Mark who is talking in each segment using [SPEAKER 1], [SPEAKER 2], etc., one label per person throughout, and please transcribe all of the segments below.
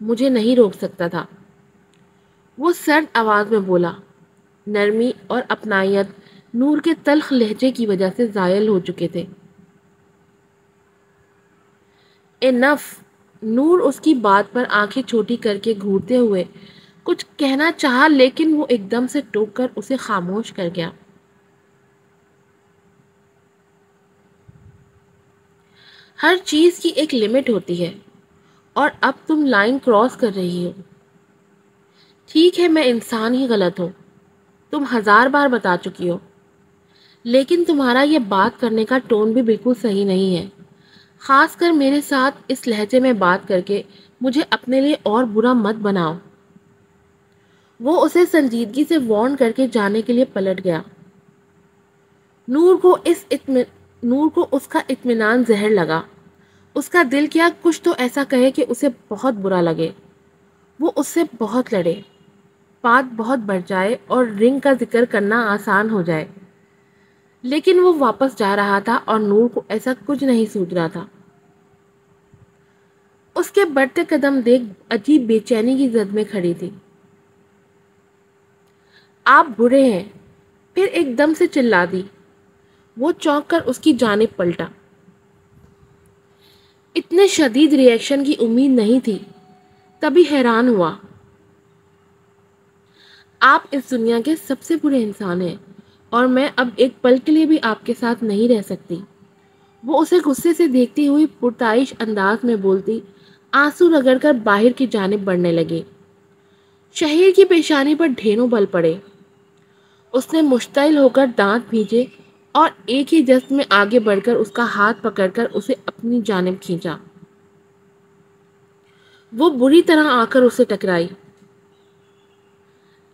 [SPEAKER 1] مجھے نہیں روک سکتا تھا، وہ سرد آواز میں بولا۔ نرمی اور اپنائیت نور کے تلخ لہجے کی وجہ سے زائل ہو چکے تھے۔ انف! نور اس کی بات پر آنکھیں چھوٹی کر کے گھورتے ہوئے کچھ کہنا چاہا، لیکن وہ ایک دم سے ٹوک کر اسے خاموش کر گیا۔ ہر چیز کی ایک لمٹ ہوتی ہے، اور اب تم لائن کراس کر رہی ہو۔ ٹھیک ہے، میں انسان ہی غلط ہوں، تم 1000 بار بتا چکی ہو، لیکن تمہارا یہ بات کرنے کا ٹون بھی بالکل صحیح نہیں ہے، خاص کر میرے ساتھ اس لہجے میں بات کر کے مجھے اپنے لیے اور برا مت بناؤ۔ وہ اسے سنجیدگی سے وارن کر کے جانے کے لیے پلٹ گیا۔ نور کو اس کا اطمینان زہر لگا۔ اس کا دل کیا کچھ تو ایسا کہے کہ اسے بہت برا لگے، وہ اس سے بہت لڑے، بات بہت بڑھ جائے اور رنگ کا ذکر کرنا آسان ہو جائے، لیکن وہ واپس جا رہا تھا اور نور کو ایسا کچھ نہیں سوچ رہا تھا۔ اس کے بڑھتے قدم دیکھ عجیب بے چینی کی زد میں کھڑی تھی۔ آپ برے ہیں، پھر ایک دم سے چلا دی۔ وہ چونک کر اس کی جانب پلٹا۔ اتنے شدید ری ایکشن کی امید نہیں تھی، تبھی حیران ہوا۔ آپ اس دنیا کے سب سے برے انسان ہیں، اور میں اب ایک پل کے لیے بھی آپ کے ساتھ نہیں رہ سکتی۔ وہ اسے غصے سے دیکھتی ہوئی پرتعیش انداز میں بولتی، آنسو رگڑ کر باہر کی جانب بڑھنے لگے۔ شہیر کی پیشانی پر ڈھیروں بل پڑے۔ اس نے مشتعل ہو کر دانت بھینجے اور ایک ہی جست میں آگے بڑھ کر اس کا ہاتھ پکڑ کر اسے اپنی جانب کھینچا۔ وہ بری طرح آ کر اسے ٹکرائی۔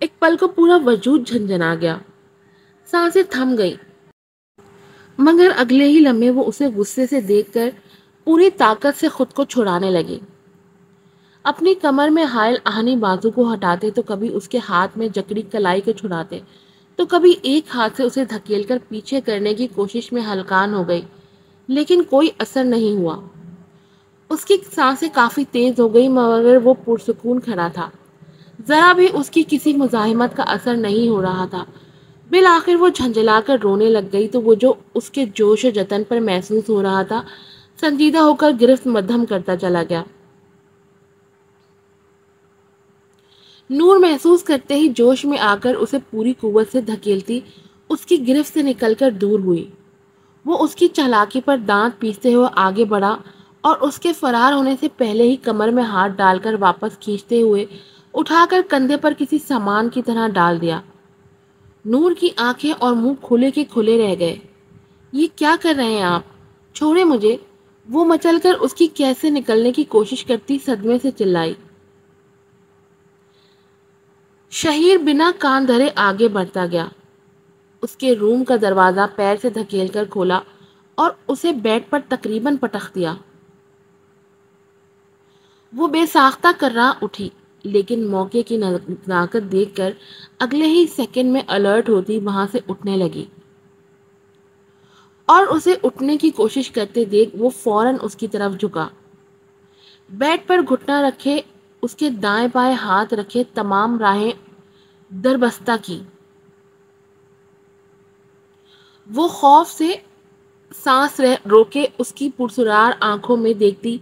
[SPEAKER 1] ایک پل کو پورا وجود جھنجھنا گیا، سانسیں تھم گئی، مگر اگلے ہی لمحے وہ اسے غصے سے دیکھ کر پوری طاقت سے خود کو چھڑانے لگی۔ اپنی کمر میں حائل آہنی بازو کو ہٹاتے تو کبھی اس کے ہاتھ میں جکڑی کلائی کو چھڑاتے تو کبھی ایک ہاتھ سے اسے دھکیل کر پیچھے کرنے کی کوشش میں ہلکان ہو گئی، لیکن کوئی اثر نہیں ہوا۔ اس کی سانسیں کافی تیز ہو گئی، مگر وہ پرسکون کھڑا تھا، ذرا بھی اس کی کسی مزاحمت کا اثر نہیں ہو رہا تھا۔ بالآخر وہ جھنجھلا کر رونے لگ گئی تو وہ جو اس کے جوش و جتن پر محسوس ہو رہا تھا سنجیدہ ہو کر گرفت مدھم کرتا چلا گیا۔ نور محسوس کرتے ہی جوش میں آ کر اسے پوری قوت سے دھکیلتی اس کی گرفت سے نکل کر دور ہوئی۔ وہ اس کی چالاکی پر دانت پیستے ہوئے آگے بڑھا اور اس کے فرار ہونے سے پہلے ہی کمر میں ہاتھ ڈال کر واپس کھینچتے ہوئے اٹھا کر کندھے پر کسی سامان کی طرح ڈال دیا۔ نور کی آنکھیں اور منہ کھلے کے کھلے رہ گئے۔ یہ کیا کر رہے ہیں آپ؟ چھوڑے مجھے! وہ مچل کر اس کی قید سے نکلنے کی کوشش کرتی صدمے سے چلائی۔ شہیر بنا کان دھرے آگے بڑھتا گیا۔ اس کے روم کا دروازہ پیر سے دھکیل کر کھولا اور اسے بیڈ پر تقریباً پٹخ دیا۔ وہ بے ساختہ کرراہ اٹھی، لیکن موقع کی نزاکت دیکھ کر اگلے ہی سیکنڈ میں الرٹ ہوتی وہاں سے اٹھنے لگی، اور اسے اٹھنے کی کوشش کرتے دیکھ وہ فوراً اس کی طرف جھکا۔ بیڈ پر گھٹنا رکھے اس کے دائیں بائیں ہاتھ رکھے تمام راہیں دربستہ کی۔ وہ خوف سے سانس روکے اس کی پرسرار آنکھوں میں دیکھتی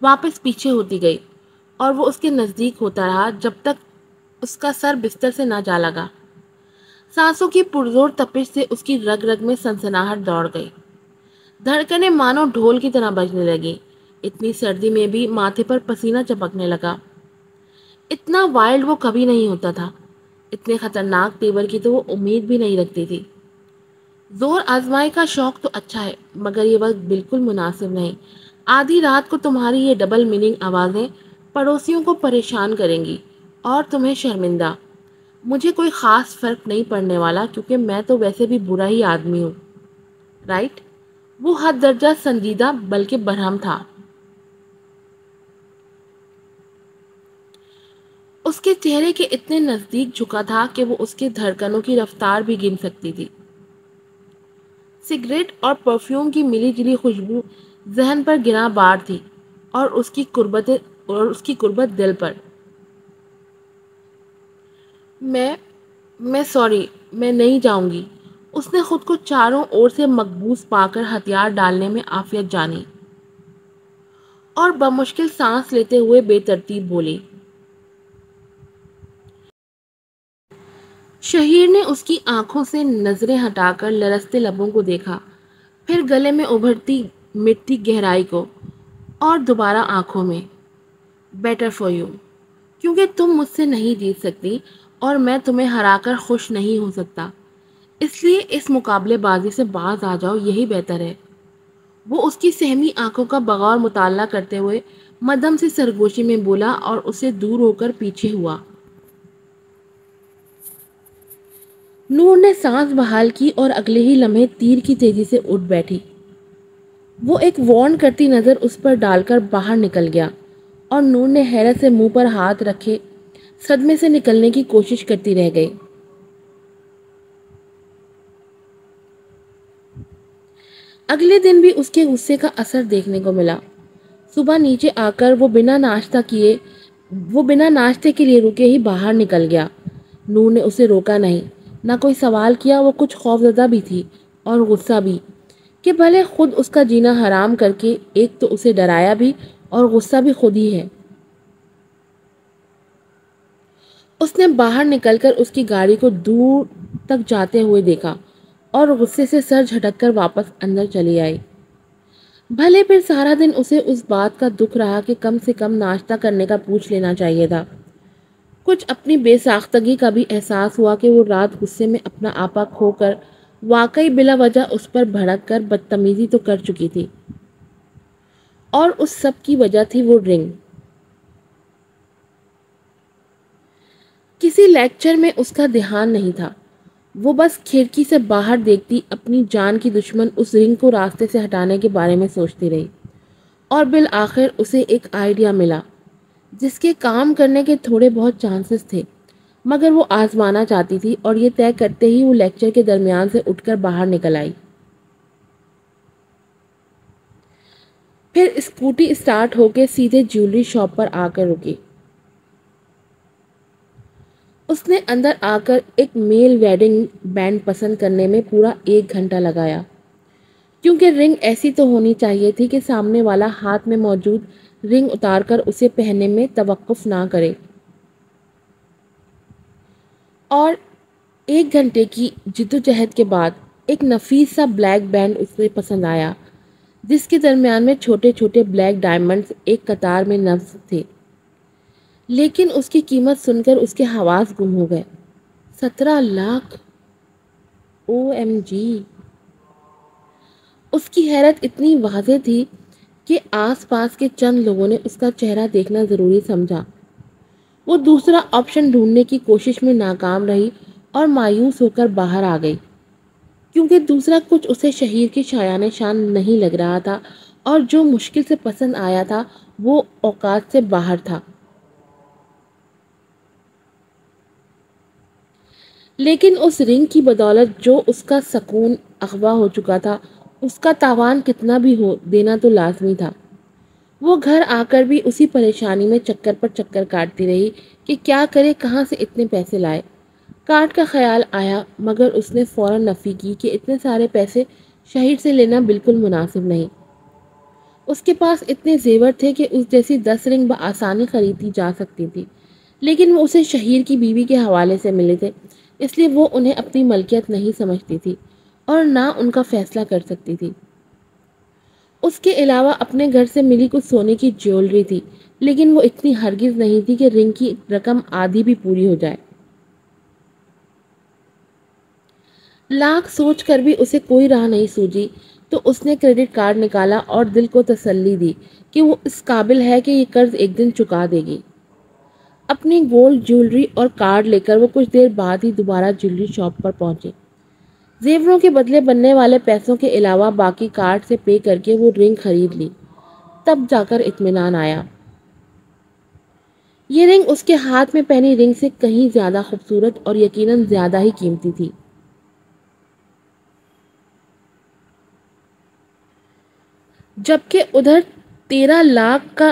[SPEAKER 1] واپس پیچھے ہوتی گئی، اور وہ اس کے نزدیک ہوتا رہا جب تک اس کا سر بستر سے نہ جا لگا۔ سانسوں کی پرزور تپش سے اس کی رگ رگ میں سنسناہٹ دوڑ گئی، دھڑکنیں مانو ڈھول کی طرح بجنے لگی۔ اتنی سردی میں بھی ماتھے پر پسینہ چپکنے لگا۔ اتنا وائلڈ وہ کبھی نہیں ہوتا تھا، اتنے خطرناک تیور کی تو وہ امید بھی نہیں رکھتی تھی۔ زور آزمائی کا شوق تو اچھا ہے، مگر یہ وقت بالکل مناسب نہیں۔ آدھی رات کو تمہاری یہ ڈبل میننگ آوازیں پڑوسیوں کو پریشان کریں گی اور تمہیں شرمندہ۔ مجھے کوئی خاص فرق نہیں پڑنے والا، کیونکہ میں تو ویسے بھی برا ہی آدمی ہوں، رائٹ؟ وہ حد درجہ سنجیدہ بلکہ برہم تھا۔ اس کے چہرے کے اتنے نزدیک جھکا تھا کہ وہ اس کے دھڑکنوں کی رفتار بھی گن سکتی تھی۔ سگریٹ اور پرفیوم کی ملی جلی خوشبو ذہن پر گراں بار تھی، اور اس کی قربت اور اس کی قربت دل پر۔ میں میں سوری، میں نہیں جاؤں گی۔ اس نے خود کو چاروں اور سے مقبوض پا کر ہتھیار ڈالنے میں عافیت جانی اور بمشکل سانس لیتے ہوئے بے ترتیب بولی۔ شہیر نے اس کی آنکھوں سے نظریں ہٹا کر لرزتے لبوں کو دیکھا، پھر گلے میں ابھرتی مٹی گہرائی کو، اور دوبارہ آنکھوں میں۔ بیٹر فار یو، کیونکہ تم مجھ سے نہیں جیت سکتی اور میں تمہیں ہرا کر خوش نہیں ہو سکتا، اس لیے اس مقابلے بازی سے باز آ جاؤ، یہی بہتر ہے۔ وہ اس کی سہمی آنکھوں کا بغور مطالعہ کرتے ہوئے مدھم سی سرگوشی میں بولا اور اسے دور ہو کر پیچھے ہوا۔ نور نے سانس بحال کی اور اگلے ہی لمحے تیر کی تیزی سے اٹھ بیٹھی۔ وہ ایک وارن کرتی نظر اس پر ڈال کر باہر نکل گیا اور نور نے حیرت سے منہ پر ہاتھ رکھے صدمے سے نکلنے کی کوشش کرتی رہ گئی۔ اگلے دن بھی اس کے غصے کا اثر دیکھنے کو ملا۔ صبح نیچے آ کر وہ بنا ناشتے کے لیے رکے ہی باہر نکل گیا۔ نور نے اسے روکا نہیں، نہ کوئی سوال کیا۔ وہ کچھ خوفزدہ بھی تھی اور غصہ بھی کہ بھلے خود اس کا جینا حرام کر کے ایک تو اسے ڈرایا بھی اور غصہ بھی خود ہی ہے۔ اس نے باہر نکل کر اس کی گاڑی کو دور تک جاتے ہوئے دیکھا اور غصے سے سر جھٹک کر واپس اندر چلی آئی۔ بھلے پھر سارا دن اسے اس بات کا دکھ رہا کہ کم سے کم ناشتہ کرنے کا پوچھ لینا چاہیے تھا۔ کچھ اپنی بے ساختگی کا بھی احساس ہوا کہ وہ رات غصے میں اپنا آپا کھو کر واقعی بلا وجہ اس پر بھڑک کر بدتمیزی تو کر چکی تھی، اور اس سب کی وجہ تھی وہ رنگ۔ کسی لیکچر میں اس کا دھیان نہیں تھا، وہ بس کھڑکی سے باہر دیکھتی اپنی جان کی دشمن اس رنگ کو راستے سے ہٹانے کے بارے میں سوچتی رہی، اور بالآخر اسے ایک آئیڈیا ملا جس کے کام کرنے کے تھوڑے بہت چانسز تھے، مگر وہ آزمانا چاہتی تھی، اور یہ طے کرتے ہی وہ لیکچر کے درمیان سے اٹھ کر باہر نکل آئی۔ پھر اسکوٹی اسٹارٹ ہو کے سیدھے جیولری شاپ پر آ کر رکی۔ اس نے اندر آ کر ایک میل ویڈنگ بینڈ پسند کرنے میں پورا 1 گھنٹہ لگایا، کیونکہ رنگ ایسی تو ہونی چاہیے تھی کہ سامنے والا ہاتھ میں موجود رنگ اتار کر اسے پہننے میں توقف نہ کرے۔ اور 1 گھنٹے کی جدوجہد کے بعد ایک نفیس سا بلیک بینڈ اسے پسند آیا، جس کے درمیان میں چھوٹے چھوٹے بلیک ڈائمنڈز ایک قطار میں نصب تھے، لیکن اس کی قیمت سن کر اس کے حواس گم ہو گئے۔ 17 لاکھ! OMG! اس کی حیرت اتنی واضح تھی کہ آس پاس کے چند لوگوں نے اس کا چہرہ دیکھنا ضروری سمجھا۔ وہ دوسرا آپشن ڈھونڈنے کی کوشش میں ناکام رہی اور مایوس ہو کر باہر آ گئی، کیونکہ دوسرا کچھ اسے شہیر کی شایان شان نہیں لگ رہا تھا، اور جو مشکل سے پسند آیا تھا وہ اوقات سے باہر تھا۔ لیکن اس رنگ کی بدولت جو اس کا سکون اغوا ہو چکا تھا، اس کا تاوان کتنا بھی ہو دینا تو لازمی تھا۔ وہ گھر آ کر بھی اسی پریشانی میں چکر پر چکر کاٹتی رہی کہ کیا کرے، کہاں سے اتنے پیسے لائے۔ کارڈ کا خیال آیا، مگر اس نے فوراً نفی کی کہ اتنے سارے پیسے شہیر سے لینا بالکل مناسب نہیں۔ اس کے پاس اتنے زیور تھے کہ اس جیسی 10 رنگ بآسانی خریدی جا سکتی تھی، لیکن وہ اسے شہیر کی بیوی کے حوالے سے ملے تھے، اس لیے وہ انہیں اپنی ملکیت نہیں سمجھتی تھی اور نہ ان کا فیصلہ کر سکتی تھی۔ اس کے علاوہ اپنے گھر سے ملی کچھ سونے کی جیولری تھی، لیکن وہ اتنی ہرگز نہیں تھی کہ رنگ کی رقم آدھی بھی پوری ہو جائے۔ لاکھ سوچ کر بھی اسے کوئی راہ نہیں سوجی، تو اس نے کریڈٹ کارڈ نکالا اور دل کو تسلی دی کہ وہ اس قابل ہے کہ یہ قرض ایک دن چکا دے گی۔ اپنی گولڈ جیولری اور کارڈ لے کر وہ کچھ دیر بعد ہی دوبارہ جیولری شاپ پر پہنچے۔ زیوروں کے بدلے بننے والے پیسوں کے علاوہ باقی کارڈ سے پے کر کے وہ رنگ خرید لی، تب جا کر اطمینان آیا۔ یہ رنگ اس کے ہاتھ میں پہنی رنگ سے کہیں زیادہ خوبصورت اور یقیناً زیادہ ہی قیمتی تھی۔ جبکہ ادھر 13 لاکھ کا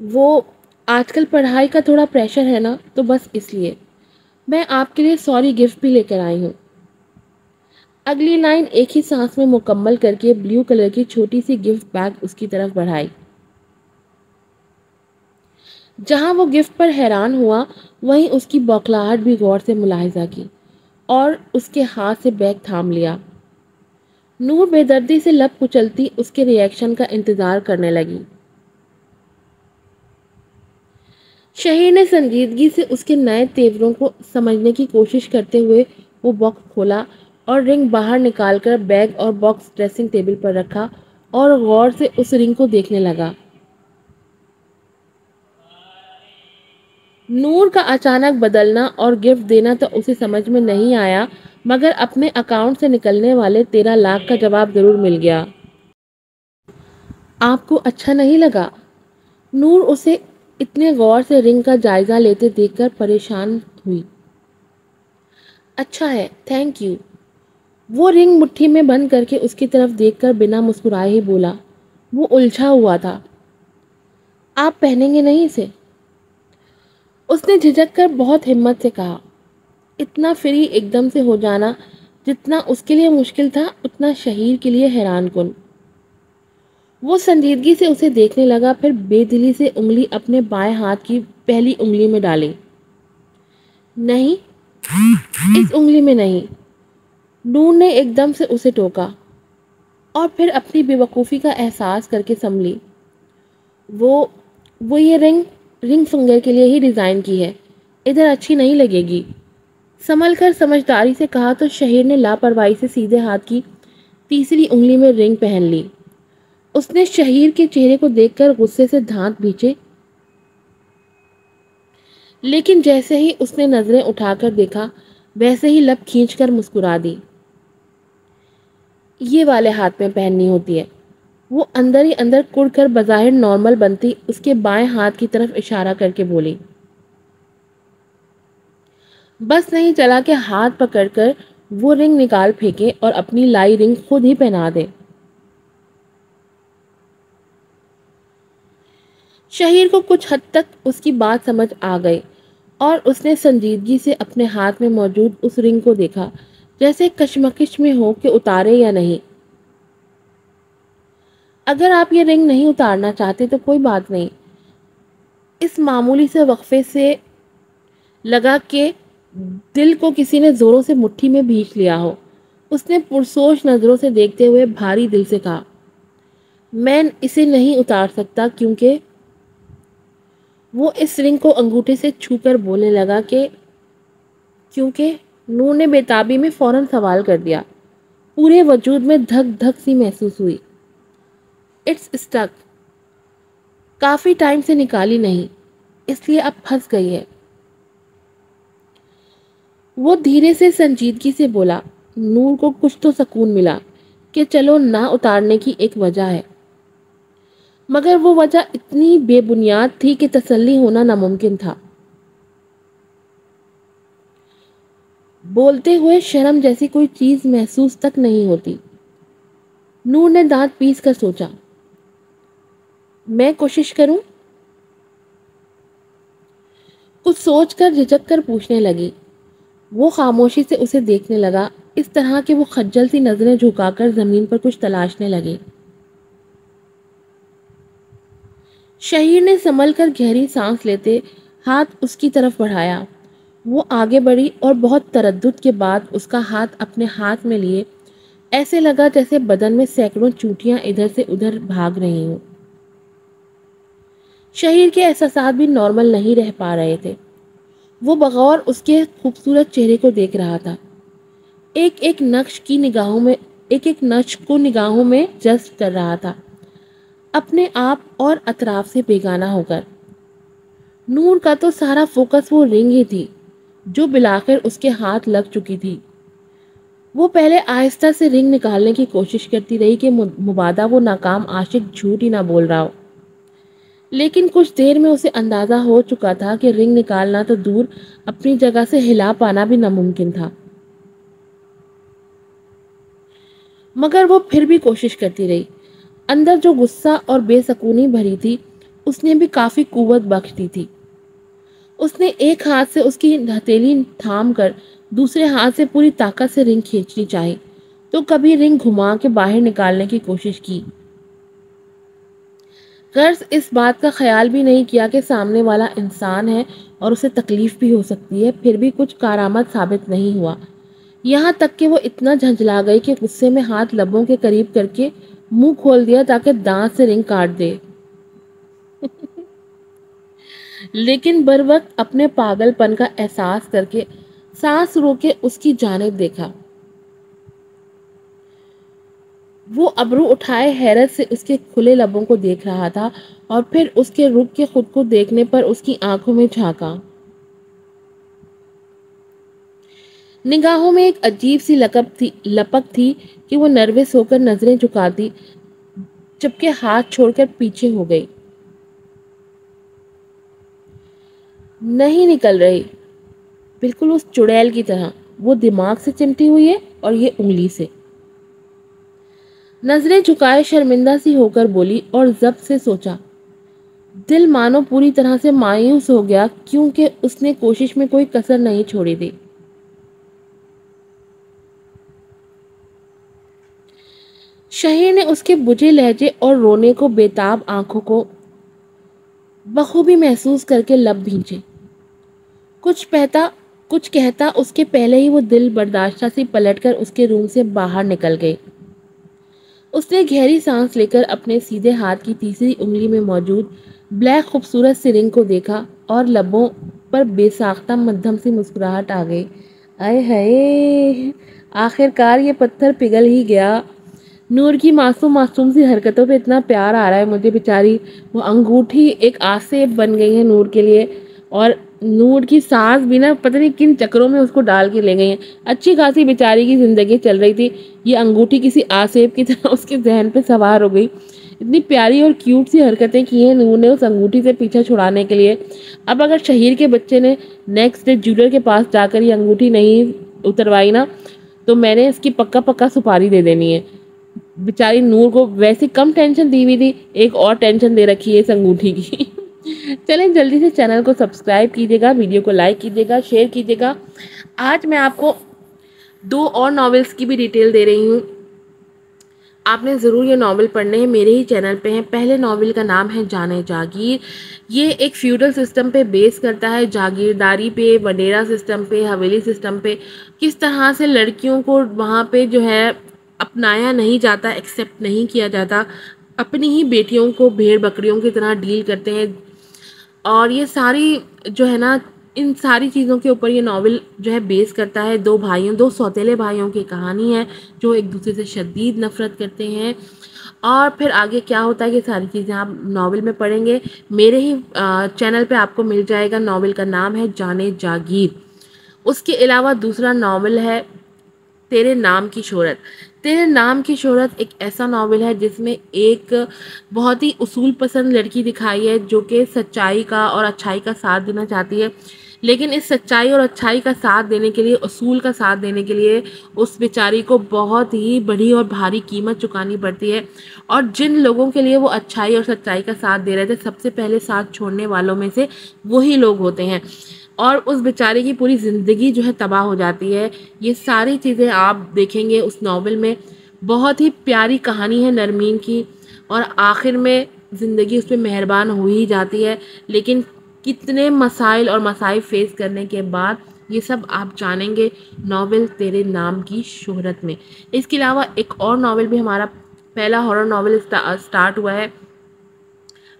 [SPEAKER 1] وہ آج کل پڑھائی کا تھوڑا پریشر ہے نا، تو بس اس لیے میں آپ کے لیے سوری گفٹ بھی لے کر آئی ہوں۔ اگلی لائن ایک ہی سانس میں مکمل کر کے بلیو کلر کی چھوٹی سی گفٹ بیگ اس کی طرف بڑھائی۔ جہاں وہ گفٹ پر حیران ہوا، وہیں اس کی بوکھلاہٹ بھی غور سے ملاحظہ کی اور اس کے ہاتھ سے بیگ تھام لیا۔ نور بے دردی سے لب کچلتی اس کے ری ایکشن کا انتظار کرنے لگی۔ شہیر نے سنجیدگی سے اس کے نئے تیوروں کو سمجھنے کی کوشش کرتے ہوئے وہ باکس کھولا اور رنگ باہر نکال کر بیگ اور باکس ڈریسنگ ٹیبل پر رکھا اور غور سے اس رنگ کو دیکھنے لگا۔ نور کا اچانک بدلنا اور گفٹ دینا تو اسے سمجھ میں نہیں آیا، مگر اپنے اکاؤنٹ سے نکلنے والے 13 لاکھ کا جواب ضرور مل گیا۔ آپ کو اچھا نہیں لگا؟ نور اسے اتنے غور سے رنگ کا جائزہ لیتے دیکھ کر پریشان ہوئی۔ اچھا ہے، تھینک یو۔ وہ رنگ مٹھی میں بند کر کے اس کی طرف دیکھ کر بنا مسکرائے ہی بولا۔ وہ الجھا ہوا تھا۔ آپ پہنیں گے نہیں اسے؟ اس نے جھجک کر بہت ہمت سے کہا۔ اتنا فری ایک دم سے ہو جانا جتنا اس کے لیے مشکل تھا، اتنا شہیر کے لیے حیران کن۔ وہ سنجیدگی سے اسے دیکھنے لگا، پھر بے دلی سے انگلی اپنے بائیں ہاتھ کی پہلی انگلی میں ڈالی۔ نہیں، اس انگلی میں نہیں۔ نور نے ایک دم سے اسے ٹوکا اور پھر اپنی بے وقوفی کا احساس کر کے سنبھلی۔ وہ یہ رنگ فنگر کے لیے ہی ڈیزائن کی ہے، ادھر اچھی نہیں لگے گی۔ سنبھل کر سمجھداری سے کہا تو شہیر نے لاپرواہی سے سیدھے ہاتھ کی تیسری انگلی میں رنگ پہن لی۔ اس نے شہیر کے چہرے کو دیکھ کر غصے سے دھانت بھینچے، لیکن جیسے ہی اس نے نظریں اٹھا کر دیکھا، ویسے ہی لب کھینچ کر مسکرا دی۔ یہ والے ہاتھ میں پہننی ہوتی ہے۔ وہ اندر ہی اندر کڑ کر بظاہر نارمل بنتی اس کے بائیں ہاتھ کی طرف اشارہ کر کے بولی۔ بس نہیں چلا کہ ہاتھ پکڑ کر وہ رنگ نکال پھینکے اور اپنی لائی رنگ خود ہی پہنا دے۔ شہیر کو کچھ حد تک اس کی بات سمجھ آ گئی اور اس نے سنجیدگی سے اپنے ہاتھ میں موجود اس رنگ کو دیکھا، جیسے کشمکش میں ہو کہ اتارے یا نہیں۔ اگر آپ یہ رنگ نہیں اتارنا چاہتے تو کوئی بات نہیں۔ اس معمولی سے وقفے سے لگا کہ دل کو کسی نے زوروں سے مٹھی میں بھینچ لیا ہو۔ اس نے پرسوچ نظروں سے دیکھتے ہوئے بھاری دل سے کہا، میں اسے نہیں اتار سکتا کیونکہ وہ اس رنگ کو انگوٹھے سے چھو کر بولنے لگا کہ کیونکہ نور نے بے تابی میں فوراً سوال کر دیا۔ پورے وجود میں دھک دھک سی محسوس ہوئی۔ اٹس اسٹک، کافی ٹائم سے نکالی نہیں، اس لیے اب پھنس گئی ہے۔ وہ دھیرے سے سنجیدگی سے بولا۔ نور کو کچھ تو سکون ملا کہ چلو نہ اتارنے کی ایک وجہ ہے، مگر وہ وجہ اتنی بے بنیاد تھی کہ تسلی ہونا ناممکن تھا۔ بولتے ہوئے شرم جیسی کوئی چیز محسوس تک نہیں ہوتی۔ نور نے دانت پیس کر سوچا، میں کوشش کروں؟ کچھ سوچ کر جھجک کر پوچھنے لگی۔ وہ خاموشی سے اسے دیکھنے لگا، اس طرح کہ وہ خجل سی نظریں جھکا کر زمین پر کچھ تلاشنے لگے۔ شہیر نے سنبھل کر گہری سانس لیتے ہاتھ اس کی طرف بڑھایا۔ وہ آگے بڑھی اور بہت تردد کے بعد اس کا ہاتھ اپنے ہاتھ میں لیے، ایسے لگا جیسے بدن میں سینکڑوں چونٹیاں ادھر سے ادھر بھاگ رہی ہوں۔ شہیر کے احساسات بھی نارمل نہیں رہ پا رہے تھے۔ وہ بغور اس کے خوبصورت چہرے کو دیکھ رہا تھا، ایک ایک نقش کو نگاہوں میں جذب کر رہا تھا، اپنے آپ اور اطراف سے بیگانہ ہو کر۔ نور کا تو سارا فوکس وہ رنگ ہی تھی جو بالآخر اس کے ہاتھ لگ چکی تھی۔ وہ پہلے آہستہ سے رنگ نکالنے کی کوشش کرتی رہی کہ مبادا وہ ناکام عاشق جھوٹ ہی نہ بول رہا ہو، لیکن کچھ دیر میں اسے اندازہ ہو چکا تھا کہ رنگ نکالنا تو دور، اپنی جگہ سے ہلا پانا بھی ناممکن تھا۔ مگر وہ پھر بھی کوشش کرتی رہی۔ اندر جو غصہ اور بے سکونی بھری تھی، اس نے بھی کافی قوت بخش دی تھی۔ اس نے ایک ہاتھ سے اس کی ہتھیلی تھام کر دوسرے ہاتھ سے پوری طاقت سے رنگ کھینچنی چاہی تو کبھی رنگ گھما کے باہر نکالنے کی کوشش کی۔ غرض اس بات کا خیال بھی نہیں کیا کہ سامنے والا انسان ہے اور اسے تکلیف بھی ہو سکتی ہے، پھر بھی کچھ کارآمد ثابت نہیں ہوا، یہاں تک کہ وہ اتنا جھنجھلا گئی کہ غصے میں ہاتھ لبوں کے قریب کر کے منہ کھول دیا تاکہ دانت سے رنگ کاٹ دے۔ لیکن بروقت اپنے پاگل پن کا احساس کر کے سانس رو کے اس کی جانب دیکھا۔ وہ ابرو اٹھائے حیرت سے اس کے کھلے لبوں کو دیکھ رہا تھا اور پھر اس کے رک کے خود کو دیکھنے پر اس کی آنکھوں میں جھانکا۔ نگاہوں میں ایک عجیب سی لپک تھی کہ وہ نروس ہو کر نظریں جھکاتی جبکہ ہاتھ چھوڑ کر پیچھے ہو گئی۔ نہیں نکل رہی، بالکل اس چڑیل کی طرح، وہ دماغ سے چمٹی ہوئی ہے اور یہ انگلی سے۔ نظریں جھکائے شرمندہ سی ہو کر بولی اور ضبط سے سوچا۔ دل مانو پوری طرح سے مایوس ہو گیا کیونکہ اس نے کوشش میں کوئی کسر نہیں چھوڑی تھی۔ شہیر نے اس کے بجھے لہجے اور رونے کو بےتاب آنکھوں کو بخوبی محسوس کر کے لب بھینچے۔ کچھ کہتا اس کے پہلے ہی وہ دل برداشتہ سی پلٹ کر اس کے روم سے باہر نکل گئی۔ اس نے گہری سانس لے کر اپنے سیدھے ہاتھ کی تیسری انگلی میں موجود بلیک خوبصورت سی رنگ کو دیکھا اور لبوں پر بے ساختہ مدھم سی مسکراہٹ آ گئی۔ آئے ہائے، آخر کار یہ پتھر پگھل ہی گیا۔ نور کی معصوم سی حرکتوں پہ اتنا پیار آ رہا ہے مجھے، بیچاری وہ انگوٹھی ایک آسیب بن گئی ہے نور کے لیے، اور نور کی ساس بھی نا پتہ نہیں کن چکروں میں اس کو ڈال کے لے گئی ہیں۔ اچھی خاصی بیچاری کی زندگی چل رہی تھی، یہ انگوٹھی کسی آسیب کی طرح اس کے ذہن پہ سوار ہو گئی۔ اتنی پیاری اور کیوٹ سی حرکتیں کی ہیں نور نے اس انگوٹھی سے پیچھا چھڑانے کے لیے۔ اب اگر شہیر کے بچے نے نیکسٹ ڈے جیولر کے پاس جا کر یہ انگوٹھی نہیں اتروائی نا تو میں نے اس کی پکا سپاری دے دینی ہے۔ بیچاری نور کو ویسے کم ٹینشن دی ہوئی تھی، ایک اور ٹینشن دے رکھی ہے اس انگوٹھی کی۔ چلیں جلدی سے چینل کو سبسکرائب کیجیے گا، ویڈیو کو لائک کیجیے گا، شیئر کیجیے گا۔ آج میں آپ کو 2 اور ناولز کی بھی ڈیٹیل دے رہی ہوں، آپ نے ضرور یہ ناول پڑھنے ہیں، میرے ہی چینل پہ ہیں۔ پہلے ناول کا نام ہے جانے جاگیر۔ یہ ایک فیوڈل سسٹم پہ بیس کرتا ہے، جاگیرداری پہ، وڈیرا سسٹم پہ، حویلی سسٹم پہ، کس طرح سے لڑکیوں کو وہاں پہ جو ہے اپنایا نہیں جاتا، ایکسیپٹ نہیں کیا جاتا، اپنی ہی بیٹیوں کو بھیڑ بکریوں کی طرح ڈیل کرتے ہیں۔ اور یہ ساری جو ہے نا، ان ساری چیزوں کے اوپر یہ ناول جو ہے بیس کرتا ہے۔ 2 سوتیلے بھائیوں کی کہانی ہے جو ایک دوسرے سے شدید نفرت کرتے ہیں، اور پھر آگے کیا ہوتا ہے یہ ساری چیزیں آپ ناول میں پڑھیں گے۔ میرے ہی چینل پہ آپ کو مل جائے گا۔ ناول کا نام ہے جانے جاگیر۔ اس کے علاوہ دوسرا ناول ہے تیرے نام کی شہرت۔ تیرے نام کی شہرت ایک ایسا ناول ہے جس میں ایک بہت ہی اصول پسند لڑکی دکھائی ہے جو کہ سچائی کا اور اچھائی کا ساتھ دینا چاہتی ہے، لیکن اس سچائی اور اچھائی کا ساتھ دینے کے لیے، اصول کا ساتھ دینے کے لیے اس بیچاری کو بہت ہی بڑی اور بھاری قیمت چکانی پڑتی ہے۔ اور جن لوگوں کے لیے وہ اچھائی اور سچائی کا ساتھ دے رہے تھے، سب سے پہلے ساتھ چھوڑنے والوں میں سے وہی لوگ ہوتے ہیں، اور اس بیچاری کی پوری زندگی جو ہے تباہ ہو جاتی ہے۔ یہ ساری چیزیں آپ دیکھیں گے اس ناول میں۔ بہت ہی پیاری کہانی ہے نرمین کی، اور آخر میں زندگی اس پہ مہربان ہو ہی جاتی ہے، لیکن کتنے مسائل اور مصائب فیس کرنے کے بعد یہ سب آپ جانیں گے ناول تیرے نام کی شہرت میں۔ اس کے علاوہ ایک اور ناول بھی ہمارا پہلا ہارر ناول سٹارٹ ہوا ہے،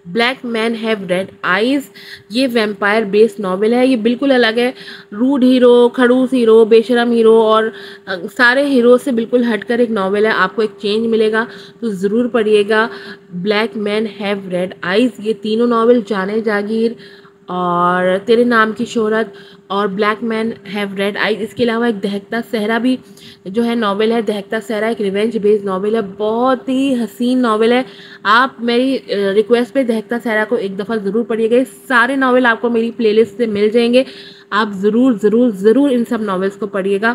[SPEAKER 1] black man have red eyes. یہ ویمپائر بیس ناول ہے، یہ بالکل الگ ہے۔ روڈ ہیرو، کھڑوس ہیرو، بے شرم ہیرو اور سارے ہیرو سے بالکل ہٹ کر ایک ناول ہے، آپ کو ایک چینج ملے گا، تو ضرور پڑھیے گا black man have red eyes. یہ تینوں ناول جانے جاگیر اور تیرے نام کی شہرت اور black man have red eyes, اس کے علاوہ ایک دہکتا صحرا بھی جو ہے ناول ہے۔ دہکتا صحرا ایک ریونج بیس ناول ہے، بہت ہی حسین ناول ہے۔ آپ میری ریکویسٹ پہ دہکتا صحرا کو ایک دفعہ ضرور پڑھیے گا۔ سارے ناول آپ کو میری پلے لسٹ سے مل جائیں گے، آپ ضرور ضرور ضرور ان سب ناولز کو پڑھیے گا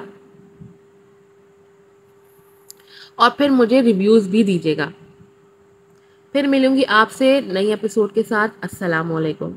[SPEAKER 1] اور پھر مجھے ریویوز بھی دیجیے گا۔ پھر ملوں گی آپ سے نئی ایپیسوڈ کے ساتھ۔ السلام علیکم۔